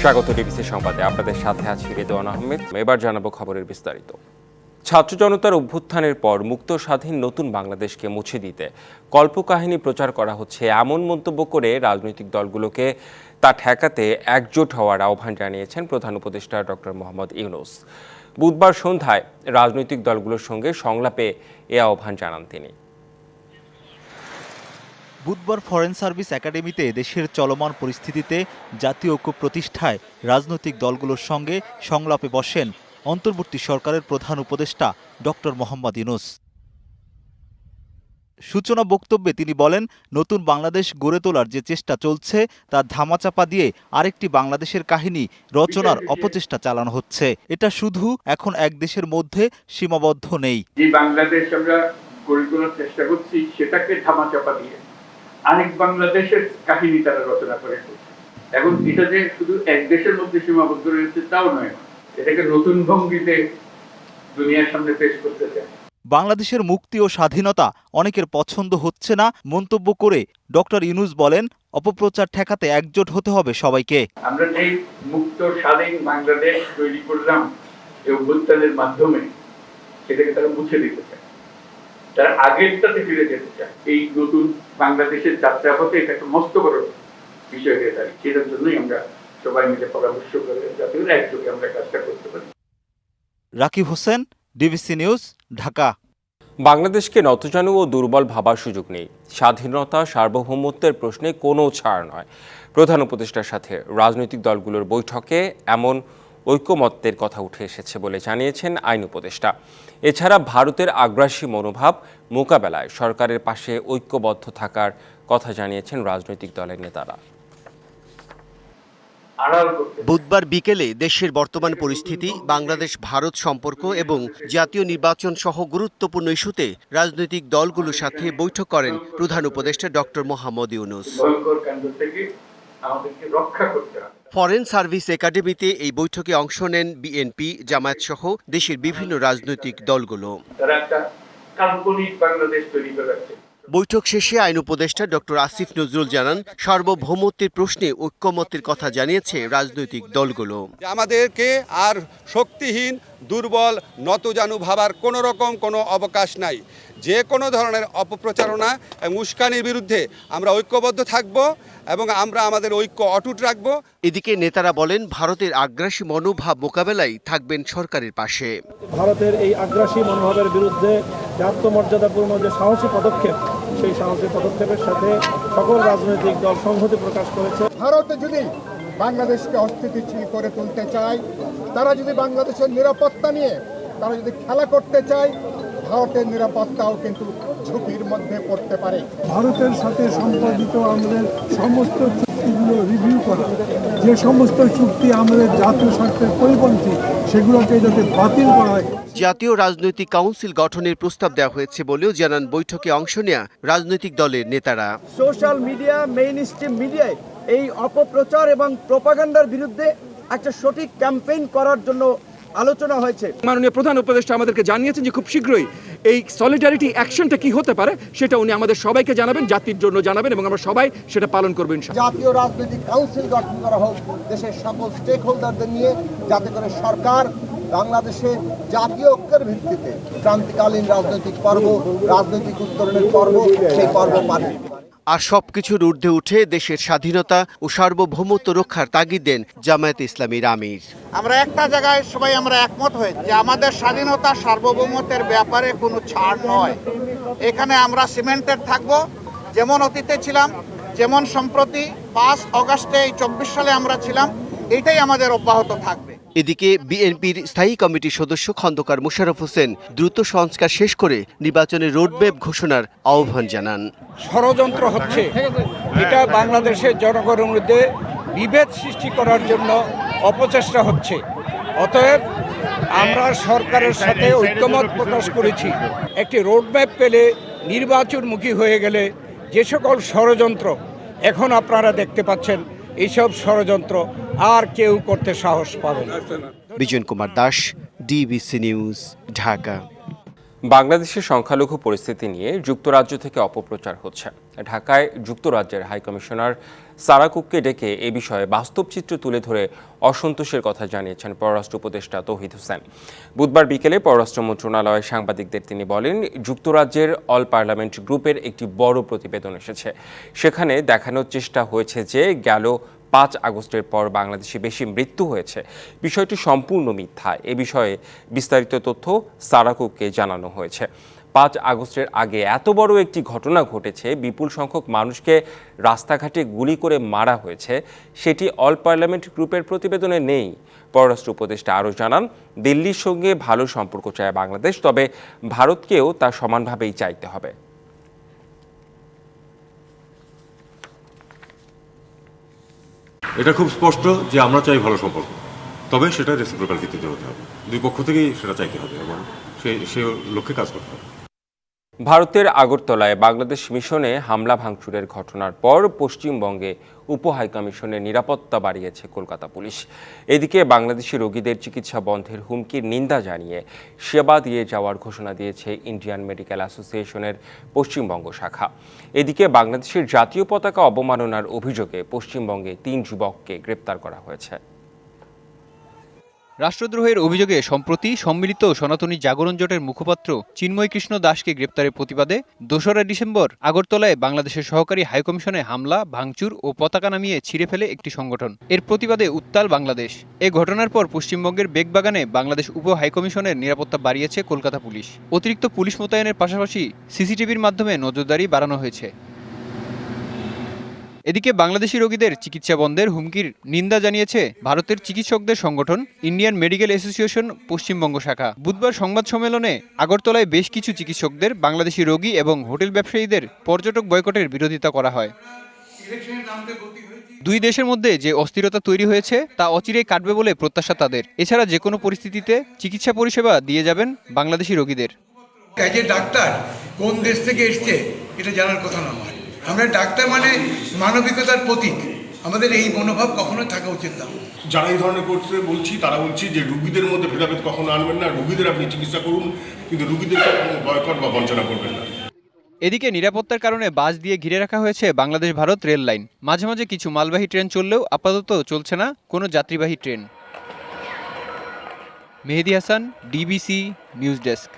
স্বাগত ডিবিসি সংবাদে, আপনাদের সাথে আছি রেদওয়ান আহমেদ। এবার জানাবো খবরের বিস্তারিত। ছাত্র জনতার অভ্যুত্থানের পর মুক্ত স্বাধীন নতুন বাংলাদেশকে মুছে দিতে কল্পকাহিনী প্রচার করা হচ্ছে এমন মন্তব্য করে রাজনৈতিক দলগুলোকে তা ঠেকাতে একজোট হওয়ার আহ্বান জানিয়েছেন প্রধান উপদেষ্টা ডক্টর মোহাম্মদ ইউনূস। বুধবার সন্ধ্যায় রাজনৈতিক দলগুলোর সঙ্গে সংলাপে এ আহ্বান জানান তিনি। বুধবার ফরেন সার্ভিস একাডেমিতে দেশের চলমান পরিস্থিতিতে জাতীয় ঐক্য প্রতিষ্ঠায় রাজনৈতিক দলগুলোর সঙ্গে সংলাপে বসেন অন্তর্বর্তী সরকারের প্রধান উপদেষ্টা ডক্টর মোহাম্মদ ইউনূস। সূচনা বক্তব্যে তিনি বলেন, নতুন বাংলাদেশ গড়ে তোলার যে চেষ্টা চলছে তা ধামাচাপা দিয়ে আরেকটি বাংলাদেশের কাহিনী রচনার অপচেষ্টা চালানো হচ্ছে। এটা শুধু এখন এক দেশের মধ্যে সীমাবদ্ধ নেই। যে বাংলাদেশ আমরা গড়ে তোলার চেষ্টা করছি সেটাকে ধামাচাপা দিয়ে আরেক বাংলাদেশের কাহিনী তারা রচনা করে ফেলছে। এখন এটা যে শুধু এক দেশের মধ্যে সীমাবদ্ধ রয়েছে তাও নয়, এটাকে নতুন ভঙ্গিতে দুনিয়ার সামনে পেশ করতে চায়। বাংলাদেশের মুক্তি ও স্বাধীনতা অনেকের পছন্দ হচ্ছে না মন্তব্য করে ডক্টর ইউনূস বলেন, অপপ্রচার ঠেকাতে একজোট হতে হবে সবাইকে। আমরা যে মুক্ত স্বাধীন বাংলাদেশ তৈরি করলাম এই অভ্যুত্থানের মাধ্যমে, সেটাকে তারা মুছে দিতে চায়, তারা আগেরটাতে ফিরে যেতে চায়। এই নতুন বাংলাদেশের যাত্রা পথে এটা একটা মস্ত বড় বিষয় হয়ে দাঁড়িয়ে। সেটার জন্যই আমরা সবাই মিলে পরামর্শ করে যাতে একযোগে আমরা কাজটা করতে পারি। Rakib Hossain, DBC news, Dhaka. বাংলাদেশকে নতজানু ও দুর্বল ভাবার সুযোগ নেই। স্বাধীনতা সার্বভৌমত্বের প্রশ্নে কোনো ছাড় নয়। প্রধান উপদেষ্টার সাথে রাজনৈতিক দলগুলোর বৈঠকে এমন ঐকমত্যের কথা উঠে এসেছে বলে জানিয়েছেন আইন উপদেষ্টা। এছাড়া ভারতের আগ্রাসী মনোভাব মোকাবেলায় সরকারের পাশে ঐক্যবদ্ধ থাকার কথা জানিয়েছেন রাজনৈতিক দলের নেতারা। বুধবার বিকেলে দেশের বর্তমান পরিস্থিতি, বাংলাদেশ ভারত সম্পর্ক এবং জাতীয় নির্বাচন সহ গুরুত্বপূর্ণ ইস্যুতে রাজনৈতিক দলগুলোর সাথে বৈঠক করেন প্রধান উপদেষ্টা doctor Mohammad Yunus. Foreign service একাডেমিতে এই বৈঠকে অংশ নেন বিএনপি, জামায়াত সহ দেশের বিভিন্ন রাজনৈতিক দলগুলো। বৈঠক শেষে আইন উপদেষ্টা ডক্টর আসিফ নজরুল জানান, সার্বভৌমত্বের প্রশ্নে ঐক্যমত্যের কথা জানিয়েছে রাজনৈতিক দলগুলো। আমাদেরকে আর শক্তিহীন, দুর্বল, নতজানু ভাবার কোনো রকম কোনো অবকাশ নাই। যে কোনো ধরনের অপপ্রচারণা এবং উস্কানির বিরুদ্ধে আমরা ঐক্যবদ্ধ থাকব এবং আমরা আমাদের ঐক্য অটুট রাখব। এদিকে নেতারা বলেন, ভারতের আগ্রাসী মনোভাব মোকাবেলায় থাকবেন সরকারের পাশে। ভারতের এই আগ্রাসী মনোভাবের বিরুদ্ধে আত্মমর্যাদাপূর্ণ যে সাহসী পদক্ষেপ, সেই সাহসী পদক্ষেপের সাথে সকল রাজনৈতিক দল সংহতি প্রকাশ করেছে। ভারত যদি বাংলাদেশকে অস্থিতিশীল করে তুলতে চায়, তারা যদি বাংলাদেশের নিরাপত্তা নিয়ে তারা যদি খেলা করতে চায়, ভারতের নিরাপত্তাও কিন্তু ঝুঁকির মধ্যে পড়তে পারে। ভারতের সাথে সম্পাদিত আমাদের সমস্ত চুক্তিগুলো রিভিউ করা, যে সমস্ত চুক্তি আমাদের জাতীয় স্বার্থের পরিপন্থী, সেগুলোকে যাতে বাতিল করা হয়। জাতীয় রাজনৈতিক কাউন্সিল গঠনের প্রস্তাব দেওয়া হয়েছে বলেও জানান বৈঠকে অংশ নেয়া রাজনৈতিক দলের নেতারা। সোশ্যাল মিডিয়া, মেইনস্ট্রিম মিডিয়ায় এই অপপ্রচার এবং প্রোপাগান্ডার বিরুদ্ধে একটা সঠিক ক্যাম্পেইন করার জন্য আলোচনা হয়েছে। মাননীয় প্রধান উপদেষ্টা আমাদেরকে জানিয়েছেন যে খুব শীঘ্রই এই সলিডারিটি অ্যাকশনটা কি হতে পারে সেটা উনি আমাদের সবাইকে জানাবেন, জাতির জন্য জানাবেন এবং আমরা সবাই সেটা পালন করব ইনশাআল্লাহ। জাতীয় রাজনৈতিক কাউন্সিল গঠন করা হোক দেশের সকল স্টেক হোল্ডারদের নিয়ে, যাতে করে সরকার বাংলাদেশে জাতীয় ঐক্যের ভিত্তিতে ক্রান্তিকালীন রাজনৈতিক পর্ব, রাজনৈতিক উত্তরণের পর্ব, সেই পর্ব পালন করে। আর সবকিছুর ঊর্ধ্বে উঠে দেশের স্বাধীনতা ও সার্বভৌমত্ব রক্ষার তাগিদ দেন জামায়াতে ইসলামীর আমির। আমরা একটা জায়গায় সবাই আমরা একমত হয়ে যে আমাদের স্বাধীনতা সার্বভৌমত্বের ব্যাপারে কোনো ছাড় নয়। এখানে আমরা সিমেন্টেড থাকব, যেমন অতীতে ছিলাম, যেমন সম্প্রতি 5 আগস্টে এই 24 সালে আমরা ছিলাম, এটাই আমাদের অব্যাহত থাকবে। এদিকে বিএনপির স্থায়ী কমিটির সদস্য খন্দকার মোশাররফ হোসেন দ্রুত সংস্কার শেষ করে নির্বাচনের রোডম্যাপ ঘোষণার আহ্বান জানান। ষড়যন্ত্র হচ্ছে, এটা বাংলাদেশের জনগণের মধ্যে বিভেদ সৃষ্টি করার জন্য অপচেষ্টা হচ্ছে। অতএব আমরা সরকারের সাথে ঐক্যমত প্রকাশ করেছি, একটি রোডম্যাপ পেলে নির্বাচনমুখী হয়ে গেলে যে সকল ষড়যন্ত্র এখন আপনারা দেখতে পাচ্ছেন, এইসব ষড়যন্ত্র আর কেউ করতে সাহস পাবে না। Bijan Kumar Das, DBC news, Dhaka. বাংলাদেশের সংখ্যালঘু পরিস্থিতি নিয়ে যুক্তরাজ্য থেকে অপপ্রচার হচ্ছে। ঢাকায় যুক্তরাজ্যের হাইকমিশনার সারা কুককে ডেকে এ বিষয়ে বাস্তব চিত্র তুলে ধরে অসন্তোষের কথা জানিয়েছেন পররাষ্ট্র উপদেষ্টা তৌহিদ হোসেন। বুধবার বিকেলে পররাষ্ট্র মন্ত্রণালয়ে সাংবাদিকদের তিনি বলেন, যুক্তরাজ্যের অল পার্লামেন্ট গ্রুপের একটি বড় প্রতিবেদন এসেছে। সেখানে দেখানোর চেষ্টা হয়েছে যে গেল 5 আগস্টের পর বাংলাদেশে বেশি মৃত্যু হয়েছে। বিষয়টি সম্পূর্ণ মিথ্যা। এ বিষয়ে বিস্তারিত তথ্য সারা কুককে জানানো হয়েছে। 5 আগস্টের আগে এত বড় একটি ঘটনা ঘটেছে, বিপুল সংখ্যক মানুষকে রাস্তাঘাটে গুলি করে মারা হয়েছে, সেটি অল পার্লামেন্ট গ্রুপের প্রতিবেদনে নেই। পররাষ্ট্র উপদেষ্টা আরও জানান, দিল্লির সঙ্গে ভালো সম্পর্ক চায় বাংলাদেশ, তবে ভারতকেও তা সমানভাবেই চাইতে হবে। এটা খুব স্পষ্ট যে আমরা চাই ভালো সম্পর্ক, তবে সেটা রেসিপ্রোকাল ভিত্তিতে হতে হবে। দুই পক্ষ থেকেই সেটা চাইতে হবে এবং সে লক্ষ্যে কাজ করতে হবে। ভারতের আগরতলায় বাংলাদেশ মিশনে হামলা ভাঙচুরের ঘটনার পর পশ্চিমবঙ্গে উপ হাইকমিশনের নিরাপত্তা বাড়িয়েছে কলকাতা পুলিশ। এদিকে বাংলাদেশি রোগীদের চিকিৎসা বন্ধের হুমকির নিন্দা জানিয়ে সেবা দিয়ে যাওয়ার ঘোষণা দিয়েছে ইন্ডিয়ান মেডিকেল অ্যাসোসিয়েশনের পশ্চিমবঙ্গ শাখা। এদিকে বাংলাদেশের জাতীয় পতাকা অবমাননার অভিযোগে পশ্চিমবঙ্গে 3 যুবককে গ্রেপ্তার করা হয়েছে। রাষ্ট্রদ্রোহের অভিযোগে সম্প্রতি সম্মিলিত সনাতনী জাগরণ জোটের মুখপাত্র চিন্ময় কৃষ্ণ দাসকে গ্রেপ্তারের প্রতিবাদে 2রা ডিসেম্বর আগরতলায় বাংলাদেশের সহকারী হাইকমিশনে হামলা, ভাঙচুর ও পতাকা নামিয়ে ছিঁড়ে ফেলে একটি সংগঠন। এর প্রতিবাদে উত্তাল বাংলাদেশ। এ ঘটনার পর পশ্চিমবঙ্গের বেগবাগানে বাংলাদেশ উপ হাইকমিশনের নিরাপত্তা বাড়িয়েছে কলকাতা পুলিশ। অতিরিক্ত পুলিশ মোতায়েনের পাশাপাশি সিসিটিভির মাধ্যমে নজরদারি বাড়ানো হয়েছে। এদিকে বাংলাদেশি রোগীদের চিকিৎসা বন্ধের হুমকির নিন্দা জানিয়েছে ভারতের চিকিৎসকদের সংগঠন ইন্ডিয়ান মেডিকেল অ্যাসোসিয়েশন পশ্চিমবঙ্গ শাখা। বুধবার সংবাদ সম্মেলনে আগরতলায় বেশ কিছু চিকিৎসকদের, বাংলাদেশি রোগী এবং হোটেল ব্যবসায়ীদের পর্যটক বয়কটের বিরোধিতা করা হয়। দুই দেশের মধ্যে যে অস্থিরতা তৈরি হয়েছে তা অচিরেই কাটবে বলে প্রত্যাশা তাদের। এছাড়া যে কোনো পরিস্থিতিতে চিকিৎসা পরিষেবা দিয়ে যাবেন বাংলাদেশি রোগীদের। ডাক্তার কোন দেশ থেকে এসছে এটা জানার কথা না। আমরা ডাক্তার মানে মানবিকতার প্রতীক, আমাদের এই মনোভাব কখনো থাকা উচিত না। যারা এই ধরনের করতে বলছি তারা বলছি যে রুগীদের মধ্যে ভেদাভেদ কখনো আনবেন না, রুগীদের আপনি চিকিৎসা করুন, কিন্তু রুগীদেরকে কখনো বয়কট বা বঞ্চনা করবেন না। এদিকে নিরাপত্তার কারণে বাস দিয়ে ঘিরে রাখা হয়েছে বাংলাদেশ ভারত রেল লাইন। মাঝে মাঝে কিছু মালবাহী ট্রেন চললেও আপাতত চলছে না কোনো যাত্রীবাহী train. Mehedi Hasan, DBC news desk.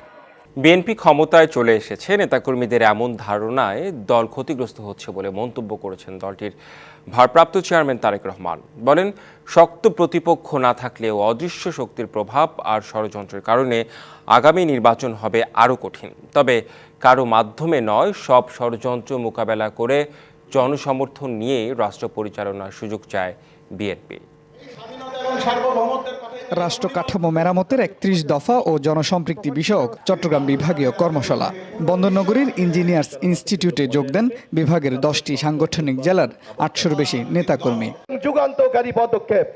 BNP ক্ষমতায় চলে এসেছে, নেতাকর্মীদের এমন ধারণায় দল ক্ষতিগ্রস্ত হচ্ছে বলে মন্তব্য করেছেন দলটির ভারপ্রাপ্ত চেয়ারম্যান তারেক রহমান। বলেন, শক্ত প্রতিপক্ষ না থাকলেও অদৃশ্য শক্তির প্রভাব আর ষড়যন্ত্রের কারণে আগামী নির্বাচন হবে আরও কঠিন। তবে কারো মাধ্যমে নয়, সব ষড়যন্ত্র মোকাবেলা করে জনসমর্থন নিয়ে রাষ্ট্র পরিচালনার সুযোগ চায় বিএনপি। রাষ্ট্র কাঠামো মেরামতের 31 দফা ও জনসম্পৃক্তি বিষয়ক চট্টগ্রাম বিভাগীয় কর্মশালা। বন্দরনগরীর ইঞ্জিনিয়ার্স ইনস্টিটিউটে যোগ দেন বিভাগের 10টি সাংগঠনিক জেলার 800-র বেশি নেতাকর্মী। যুগান্তকারী পদক্ষেপ।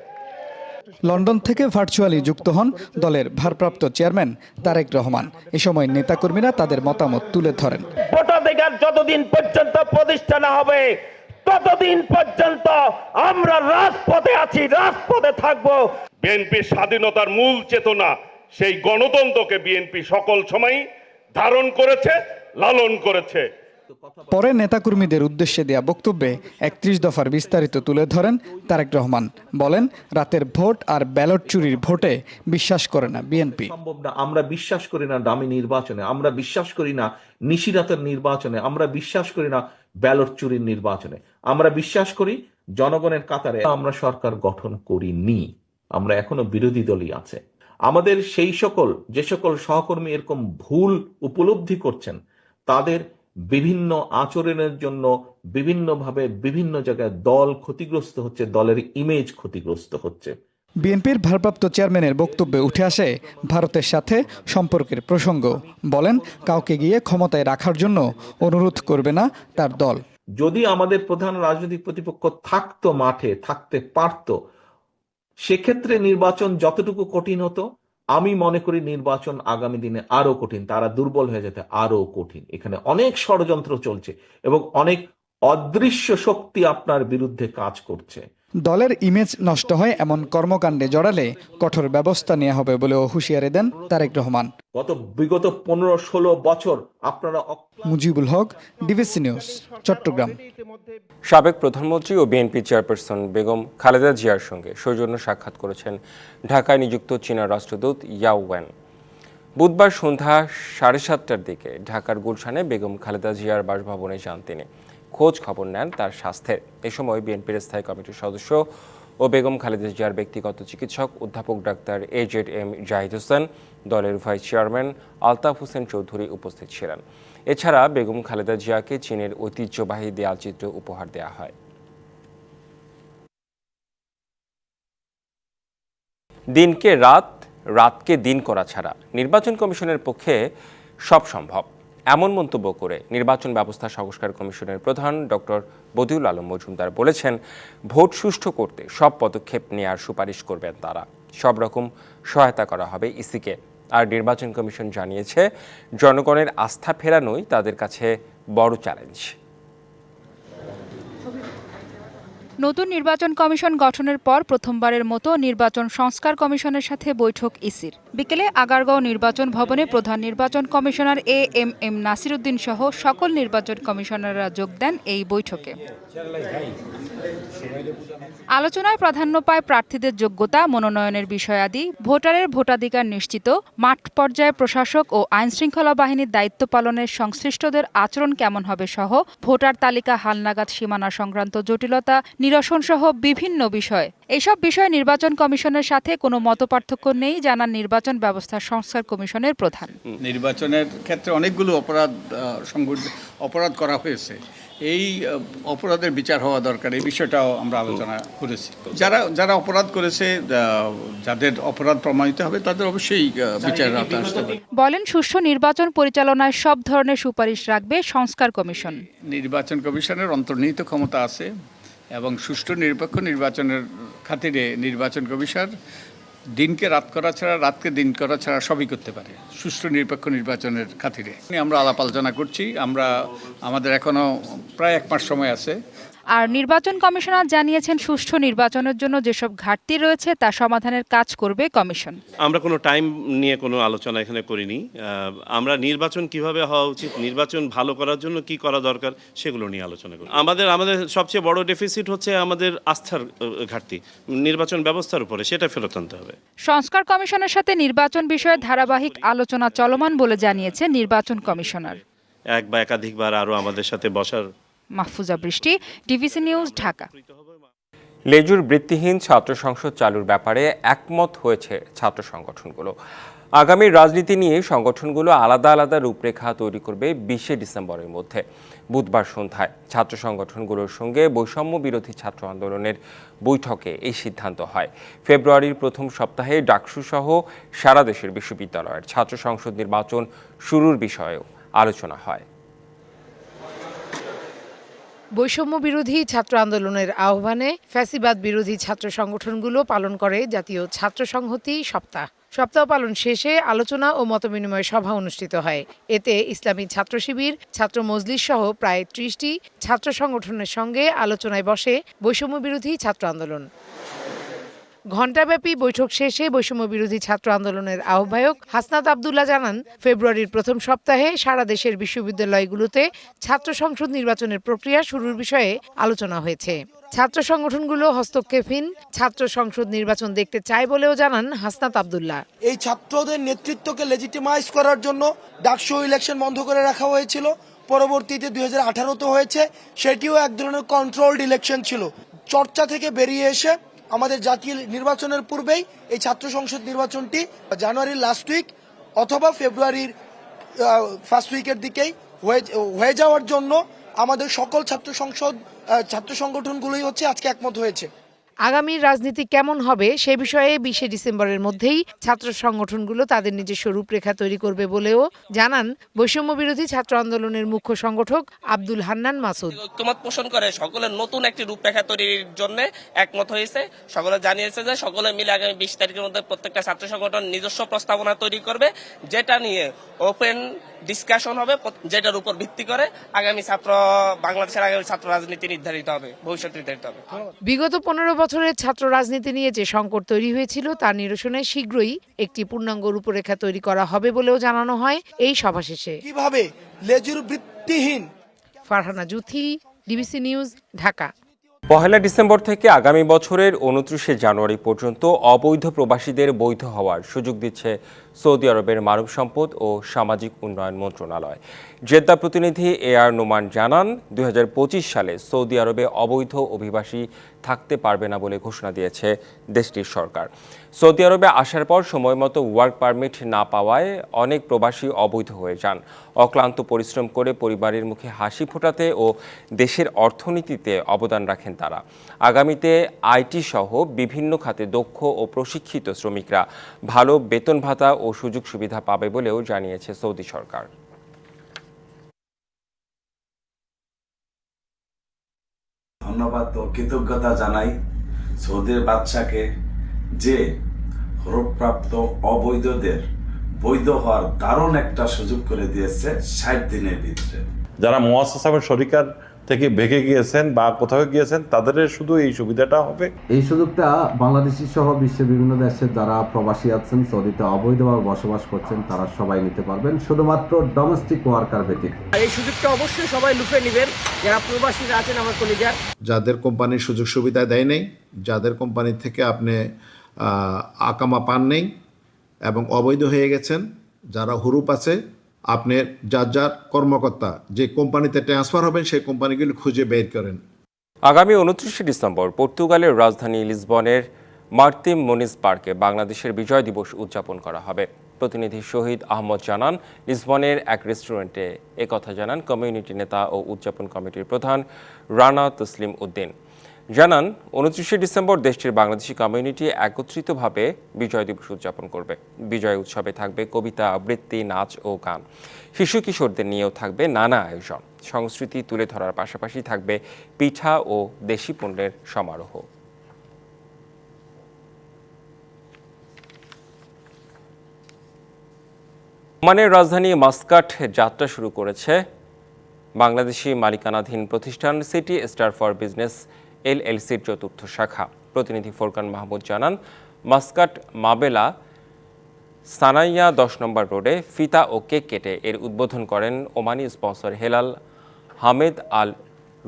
লন্ডন থেকে ভার্চুয়ালি যুক্ত হন দলের ভারপ্রাপ্ত চেয়ারম্যান তারেক রহমান। এ সময় নেতাকর্মীরা তাদের মতামত তুলে ধরেন। ভোটাধিকার যতদিন পর্যন্ত প্রতিষ্ঠা না হবে ততদিন পর্যন্ত আমরা রাজপথে আছি, রাজপথে থাকব। বিএনপির স্বাধীনতার মূল চেতনা, সেই গণতন্ত্রকে বিএনপি সকল সময় ধারণ করেছে, লালন করেছে। পরে নেতাকর্মীদের উদ্দেশ্যে দেয়া বক্তব্যে 31 দফার বিস্তারিত তুলে ধরেন তারেক রহমান। বলেন, রাতের ভোট আর ব্যালট চুরির ভোটে বিশ্বাস করে না বিএনপি। আমরা বিশ্বাস করি না দামি নির্বাচনে, আমরা বিশ্বাস করি না নিশিরাতের নির্বাচনে, আমরা বিশ্বাস করি না ব্যালট চুরির নির্বাচনে। আমরা বিশ্বাস করি জনগণের কাতারে আমরা সরকার গঠন করিনি, আমরা এখনো বিরোধী দলই আছে। আমাদের সেই যে সকল সহকর্মী এরকম ভুল উপলব্ধি করছেন, তাদের বিভিন্ন আচরণের জন্য বিভিন্নভাবে বিভিন্ন জায়গায় দল ক্ষতিগ্রস্ত হচ্ছে, দলের ইমেজ ক্ষতিগ্রস্ত হচ্ছে। বিএনপির ভারপ্রাপ্ত চেয়ারম্যানের বক্তব্যে উঠে আসে ভারতের সাথে সম্পর্কের প্রসঙ্গ। বলেন, কাউকে গিয়ে ক্ষমতায় রাখার জন্য অনুরোধ করবে না তার দল। যদি আমাদের প্রধান রাজনৈতিক প্রতিপক্ষ থাকতো, মাঠে থাকতে পারত, সেক্ষেত্রে নির্বাচন যতটুকু কঠিন হতো, আমি মনে করি নির্বাচন আগামী দিনে আরো কঠিন, তারা দুর্বল হয়ে যেতে আরো কঠিন। এখানে অনেক ষড়যন্ত্র চলছে এবং অনেক অদৃশ্য শক্তি আপনার বিরুদ্ধে কাজ করছে। দলের ইমেজ নষ্ট হয় এমন কর্মকাণ্ডে জড়ালে কঠোর ব্যবস্থা নেওয়া হবে বলেও হুঁশিয়ারি দেন তারেক রহমান। বিগত 15-16 বছর আপনারা মুজিবুল হক, ডিবিসি নিউজ, চট্টগ্রাম। সাবেক প্রধানমন্ত্রী ও বিএনপি চেয়ারপারসন বেগম খালেদা জিয়ার সঙ্গে সৌজন্য সাক্ষাৎ করেছেন ঢাকায় নিযুক্ত চীনা রাষ্ট্রদূত ইয়াও ওয়েন। বুধবার সন্ধ্যা 7:30টার দিকে ঢাকার গুলশানে বেগম খালেদা জিয়ার বাসভবনে যান তিনি। খোঁজ খবর নেন তার স্বাস্থ্যের। এ সময় বিএনপির স্থায়ী কমিটির সদস্য ও বেগম খালেদা জিয়ার ব্যক্তিগত চিকিৎসক অধ্যাপক ডাক্তার AZM জাহিদ হোসেন, দলের ভাইস চেয়ারম্যান আলতাফ হোসেন চৌধুরী উপস্থিত ছিলেন। এছাড়া বেগম খালেদা জিয়াকে চীনের ঐতিহ্যবাহী দেয়ালচিত্র উপহার দেওয়া হয়। দিনকে রাত, রাতকে দিন করা ছাড়া নির্বাচন কমিশনের পক্ষে সব সম্ভব, এমন মন্তব্য করে নির্বাচন ব্যবস্থা সংস্কার কমিশনের প্রধান ডক্টর বদিউল আলম মজুমদার বলেছেন, ভোট সুষ্ঠু করতে সব পদক্ষেপ নেওয়ার সুপারিশ করবেন তারা। সব রকম সহায়তা করা হবে ইসিকে। আর নির্বাচন কমিশন জানিয়েছে, জনগণের আস্থা ফেরানোই তাদের কাছে বড় চ্যালেঞ্জ। নতুন নির্বাচন কমিশন গঠনের পর প্রথমবারের মতো নির্বাচন সংস্কার কমিশনের সাথে বৈঠক ইসির। বিকেলে আগারগাঁও নির্বাচন ভবনে প্রধান নির্বাচন কমিশনার AMM নাসির উদ্দিন সহ সকল নির্বাচন কমিশনাররা যোগ দেন এই বৈঠকে। আলোচনায় প্রাধান্য পায় প্রার্থীদের যোগ্যতা, মনোনয়নের বিষয়াদি, ভোটারের ভোটাধিকার নিশ্চিত, মাঠ পর্যায়ে প্রশাসক ও আইনশৃঙ্খলা বাহিনীর দায়িত্ব পালনের সংশ্লিষ্টদের আচরণ কেমন হবে সহ ভোটার তালিকা হালনাগাদ সীমানা সংক্রান্ত জটিলতা নিরসন সহ বিভিন্ন বিষয়। এইসব বিষয়ে নির্বাচন কমিশনের সাথে কোনো মতপার্থক্য নেই জানান নির্বাচন ব্যবস্থা সংস্কার কমিশনের প্রধান। নির্বাচনের ক্ষেত্রে অনেকগুলো অপরাধ করা হয়েছে, এই অপরাধের বিচার হওয়া দরকার, এই বিষয়টাও আমরা আলোচনা করেছি। যারা অপরাধ করেছে, যাদের অপরাধ প্রমাণিত হবে তাদের অবশ্যই বিচারের আওতায় আসতে হবে। বলেন, সুষ্ঠু নির্বাচন পরিচালনায় সব ধরনের সুপারিশ রাখবে সংস্কার কমিশন। নির্বাচন কমিশনের অন্তর্নিহিত ক্ষমতা আছে এবং সুষ্ঠু নিরপেক্ষ নির্বাচনের খাতিরে নির্বাচন কমিশন দিনকে রাত করা ছাড়া, রাতকে দিন করা ছাড়া সবই করতে পারে সুষ্ঠু নিরপেক্ষ নির্বাচনের খাতিরে। আমরা আলাপ আলোচনা করছি, আমাদের এখনো প্রায় 1 মাস সময় আছে। আর নির্বাচন কমিশনার জানিয়েছেন, সুষ্ঠু নির্বাচনের জন্য যেসব ঘাটতি রয়েছে তা সমাধানের কাজ করবে কমিশন। আমরা কোনো টাইম নিয়ে কোনো আলোচনা এখানে করিনি। আমরা নির্বাচন কিভাবে হওয়া উচিত, নির্বাচন ভালো করার জন্য কি করা দরকার সেগুলো নিয়ে আলোচনা করি। আমাদের সবচেয়ে বড় ডেফিসিট হচ্ছে আমাদের আস্থার ঘাটতি নির্বাচন ব্যবস্থার উপরে, সেটা ফেরত আনতে হবে। সংস্কার কমিশনের সাথে নির্বাচন বিষয়ে ধারাবাহিক আলোচনা চলমান বলে জানিয়েছে নির্বাচন কমিশনার। এক বা একাধিকবার আরও আমাদের সাথে বসার। মাহফুজা বৃষ্টি, ডিবিসি নিউজ, ঢাকা। লেজুর বৃত্তিহীন ছাত্র সংসদ চালুর ব্যাপারে একমত হয়েছে ছাত্র সংগঠনগুলো। আগামী রাজনীতি নিয়ে সংগঠনগুলো আলাদা আলাদা রূপরেখা তৈরি করবে 20 ডিসেম্বরের মধ্যে। বুধবার সন্ধ্যায় ছাত্র সংগঠনগুলোর সঙ্গে বৈষম্য বিরোধী ছাত্র আন্দোলনের বৈঠকে এই সিদ্ধান্ত হয়। ফেব্রুয়ারির প্রথম সপ্তাহে ডাকসু সহ সারা দেশের বিশ্ববিদ্যালয়ের ছাত্র সংসদ নির্বাচন শুরুর বিষয়েও আলোচনা হয়। বৈষম্য বিরোধী ছাত্র আন্দোলনের আহ্বানে ফ্যাসিবাদ বিরোধী ছাত্র সংগঠনগুলো পালন করে জাতীয় ছাত্র সংহতি সপ্তাহ। সপ্তাহ পালন শেষে আলোচনা ও মতবিনিময় সভা অনুষ্ঠিত হয়। এতে ইসলামী ছাত্র শিবির, ছাত্র মজলিস সহ প্রায় 30টি ছাত্র সংগঠনের সঙ্গে আলোচনায় বসে বৈষম্য বিরোধী ছাত্র আন্দোলন। ঘণ্টাব্যাপী বৈঠক শেষে বৈষম্য বিরোধী ছাত্র আন্দোলনের আহ্বায়ক হাসনাত আবদুল্লাহ জানান, ফেব্রুয়ারির প্রথম সপ্তাহে সারা দেশের বিশ্ববিদ্যালয়গুলোতে ছাত্র সংসদ নির্বাচনের প্রক্রিয়া শুরুর বিষয়ে আলোচনা হয়েছে। ছাত্র সংগঠনগুলো হস্তক্ষেপহীন ছাত্র সংসদ নির্বাচন দেখতে চায় বলেও জানান হাসনাত আবদুল্লাহ। এই ছাত্রদের নেতৃত্বকে লেজিটিমাইজ করার জন্য ডাকসু ইলেকশন বন্ধ করে রাখা হয়েছিল, পরবর্তীতে 2018-তে হয়েছে, সেটিও এক ধরনের কন্ট্রোলড ইলেকশন ছিল। চর্চা থেকে বেরিয়ে এসে আমাদের জাতীয় নির্বাচনের পূর্বেই এই ছাত্র সংসদ নির্বাচনটি জানুয়ারির লাস্ট উইক অথবা ফেব্রুয়ারির ফার্স্ট উইকের দিকেই হয়ে যাওয়ার জন্য আমাদের সকল ছাত্র সংগঠনগুলোই আজকে একমত হয়েছে। আগামী রাজনীতি কেমন হবে সে বিষয়ে 20 ডিসেম্বরের মধ্যেই ছাত্র সংগঠনগুলো তাদের নিজস্ব রূপরেখা তৈরি করবে বলেও জানান বৈষম্য বিরোধী ছাত্র আন্দোলনের মুখ্য সংগঠক আব্দুল হান্নান মাসুদ। ঐক্যমত পোষণ করে সকলের নতুন একটি রূপরেখা তৈরির জন্য একমত হয়েছে। সকলে জানিয়েছে যে সকলে মিলে আগামী 20 তারিখের মধ্যে প্রত্যেকটা ছাত্র সংগঠন নিজস্ব প্রস্তাবনা তৈরি করবে, যেটা নিয়ে ওপেন ডিসকাশন হবে, যেটার উপর ভিত্তি করে বাংলাদেশের আগামী ছাত্র রাজনীতি নির্ধারিত হবে, ভবিষ্যৎ নির্ধারিত হবে। বিগত 15 বছরের ছাত্র রাজনীতি নিয়ে যে সংকট তৈরি হয়েছিল তার নিরসনে শীঘ্রই একটি পূর্ণাঙ্গ রূপরেখা তৈরি করা হবে বলেও জানানো হয় এই সভা শেষে। কিভাবে লেজুর বৃত্তিহীন। Farhana Juthi, DBC news, Dhaka. 1 December থেকে আগামী বছরের 29 জানুয়ারি পর্যন্ত অবৈধ প্রবাসীদের বৈধ হওয়ার সুযোগ দিচ্ছে সৌদি আরবের মানব সম্পদ ও সামাজিক উন্নয়ন মন্ত্রণালয়। জেদ্দা প্রতিনিধি AR নোমান জানান, 2025 সালে সৌদি আরবে অবৈধ অভিবাসী থাকতে পারবে না বলে ঘোষণা দিয়েছে দেশটির সরকার। সৌদি আরবে আসার পর সময়মতো ওয়ার্ক পারমিট না পাওয়ায় অনেক প্রবাসী অবৈধ হয়ে যান। অক্লান্ত পরিশ্রম করে পরিবারের মুখে হাসি ফোটাতে ও দেশের অর্থনীতিতে অবদান রাখেন তারা। আগামীতে আইটি সহ বিভিন্ন খাতে দক্ষ ও প্রশিক্ষিত শ্রমিকরা ভালো বেতন ভাতা ও সুযোগ সুবিধা পাবে বলেও জানিয়েছে সৌদি সরকার। ধন্যবাদ ও কৃতজ্ঞতা জানাই সৌদির বাদশাকে যে হরপ্রাপ্ত অবৈধদের বৈধ হওয়ার দারুণ একটা সুযোগ করে দিয়েছে 60 দিনের ভিতরে। যারা মুআসসাসা বা সরকার থেকে ভেগে গিয়েছেন বা কোথাও গিয়েছেন তাদের শুধু এই সুবিধাটা হবে। এই সুযোগটা বাংলাদেশি সহ বিশ্বের বিভিন্ন দেশের যারা প্রবাসী আছেন, সৌদিতে অবৈধভাবে বসবাস করছেন, তারা সবাই নিতে পারবেন, শুধুমাত্র ডোমেস্টিক ওয়ার্কার ব্যতীত। এই সুযোগটা অবশ্যই সবাই লুফে নেবেন যারা প্রবাসীরা আছেন আমার কলিজার। যাদের কোম্পানির সুযোগ সুবিধা দেয় নেই, যাদের কোম্পানি থেকে আপনি আকামা পান নেই এবং অবৈধ হয়ে গেছেন, যারা হুরুপ আছে, আপনি যার যার কর্মকর্তা যে কোম্পানিতে ট্রান্সফার হবেন সেই কোম্পানিগুলো খুঁজে বের করেন। আগামী 29 ডিসেম্বর পর্তুগালের রাজধানী লিসবনের মার্তিম মনিজ পার্কে বাংলাদেশের বিজয় দিবস উদযাপন করা হবে। প্রতিনিধি শহীদ আহমদ জানান, লিসবনের এক রেস্টুরেন্টে একথা জানান কমিউনিটি নেতা ও উদযাপন কমিটির প্রধান রানা তসলিম উদ্দিন। জানান, 29 ডিসেম্বর দেশটির বাংলাদেশি কমিউনিটি একত্রিতভাবে বিজয় দিবস উদযাপন করবে। বিজয় উৎসবে থাকবে কবিতা, আবৃত্তি, নাচ ও গান। শিশু কিশোরদের নিয়েও থাকবে নানা আয়োজন। সংস্কৃতি তুলে ধরার পাশাপাশি থাকবে পিঠা ও দেশি পণ্যের সমারোহ। ওমানের রাজধানী মাস্কাট যাত্রা শুরু করেছে বাংলাদেশি মালিকানাধীন প্রতিষ্ঠান সিটি স্টার ফর বিজনেস LLCর চতুর্থ শাখা। প্রতিনিধি ফোরকান মাহমুদ জানান, মাস্কাট মাবেলা সানাইয়া 10 নম্বর রোডে ফিতা ও কেক কেটে এর উদ্বোধন করেন ওমানি স্পন্সর হেলাল হামেদ আল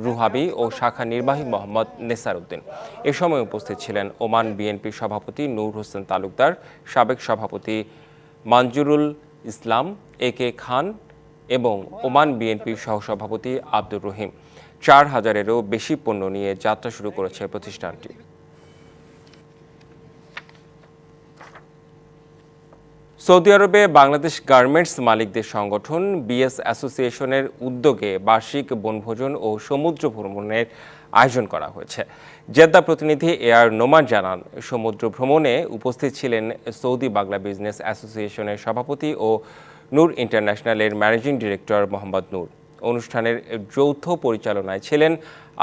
রুহাবি ও শাখা নির্বাহী মোহাম্মদ নেসার উদ্দিন। এ সময় উপস্থিত ছিলেন ওমান বিএনপির সভাপতি নূর হোসেন তালুকদার, সাবেক সভাপতি মানজুরুল ইসলাম AK খান এবং ওমান বিএনপির সহসভাপতি আব্দুর রহিম। 4000-এরও বেশি পণ্য নিয়ে যাত্রা শুরু করেছে প্রতিষ্ঠানটি। সৌদি আরবে বাংলাদেশ গার্মেন্টস মালিকদের সংগঠন BS অ্যাসোসিয়েশনের উদ্যোগে বার্ষিক বনভোজন ও সমুদ্র ভ্রমণের আয়োজন করা হয়েছে। জেদ্দা প্রতিনিধি AR নোমান জানান, সমুদ্র ভ্রমণে উপস্থিত ছিলেন সৌদি বাংলা বিজনেস অ্যাসোসিয়েশনের সভাপতি ও নূর ইন্টারন্যাশনালের ম্যানেজিং ডিরেক্টর মোহাম্মদ নূর। অনুষ্ঠানের যৌথ পরিচালনায় ছিলেন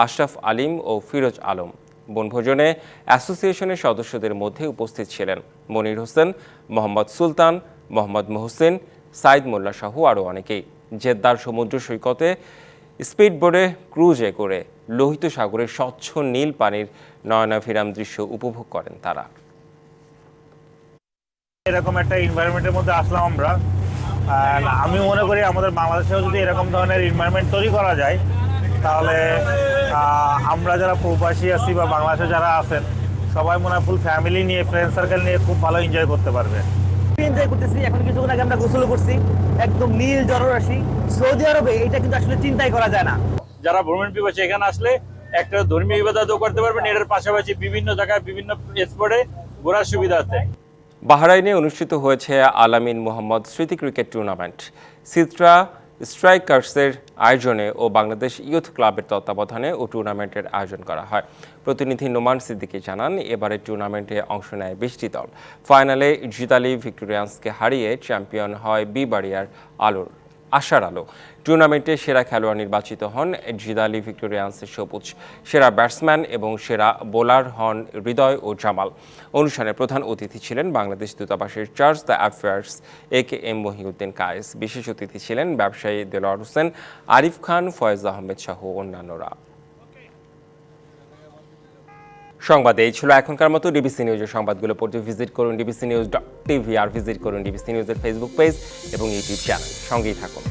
আশরাফ আলিম ও ফিরোজ আলম। বনভোজনে অ্যাসোসিয়েশনের সদস্যদের মধ্যে উপস্থিত ছিলেন মনির হোসেন, মোহাম্মদ সুলতান, মোহাম্মদ মোহসেন, সাইদ মোল্লা সহ আরও অনেকেই। জেদ্দার সমুদ্র সৈকতে স্পিডবোটে ক্রুজে করে লোহিত সাগরের স্বচ্ছ নীল পানির নয়নাভিরাম দৃশ্য উপভোগ করেন তারা। এরকম একটা এনভায়রনমেন্টের মধ্যে আসলাম আমরা। আমি মনে করি আমাদের বাংলাদেশেও যদি এরকম ধরনের এনভায়রনমেন্ট তৈরি করা যায় তাহলে আমরা যারা প্রবাসী আছি বা বাংলাদেশে যারা আছেন সবাই মনে হয় ফুল ফ্যামিলি নিয়ে, ফ্রেন্ড সার্কেল নিয়ে খুব ভালো এনজয় করতে পারবে। এনজয় করতেছি। এখন কিছুক্ষণ আগে আমরা গোসল করছি, একদম নীল জলরাশি। সৌদি আরবে এটা কিন্তু আসলে চিন্তাই করা যায় না। যারা ভ্রমণ পিপাসী এখানে আসলে একটা ধর্মীয় ইবাদতও করতে পারবেন, এটার পাশাপাশি বিভিন্ন জায়গায় বিভিন্ন স্পটে ঘোরার সুবিধা আছে। বাহরাইনে অনুষ্ঠিত হয়েছে আলামিন মোহাম্মদ স্মৃতি ক্রিকেট টুর্নামেন্ট। সিত্রা স্ট্রাইকার্সের আয়োজনে ও বাংলাদেশ ইয়ুথ ক্লাবের তত্ত্বাবধানে ও টুর্নামেন্টের আয়োজন করা হয়। প্রতিনিধি নোমান সিদ্দিকী জানান, এবারের টুর্নামেন্টে অংশ নেয় 20টি দল। ফাইনালে জিতালি ভিক্টোরিয়ান্সকে হারিয়ে চ্যাম্পিয়ন হয় বি বাড়িয়ার আশার আলো। টুর্নামেন্টে সেরা খেলোয়াড় নির্বাচিত হন জিদালি ভিক্টোরিয়ান্সের সবুজ, সেরা ব্যাটসম্যান এবং সেরা বোলার হন হৃদয় ও জামাল। অনুষ্ঠানে প্রধান অতিথি ছিলেন বাংলাদেশ দূতাবাসের chargé d' affaires AKM Mohiuddin Kayes. বিশেষ অতিথি ছিলেন ব্যবসায়ী দেলোয়ার হোসেন, আরিফ খান, ফয়েজ আহমেদ সহ অন্যান্যরা। সংবাদ এই ছিল এখনকার মতো। ডিবিসি নিউজের সংবাদগুলো পড়তে ভিজিট করুন dbcnews.tv আর ভিজিট করুন ডিবিসি নিউজের ফেসবুক পেজ এবং ইউটিউব চ্যানেল। সঙ্গেই থাকুন।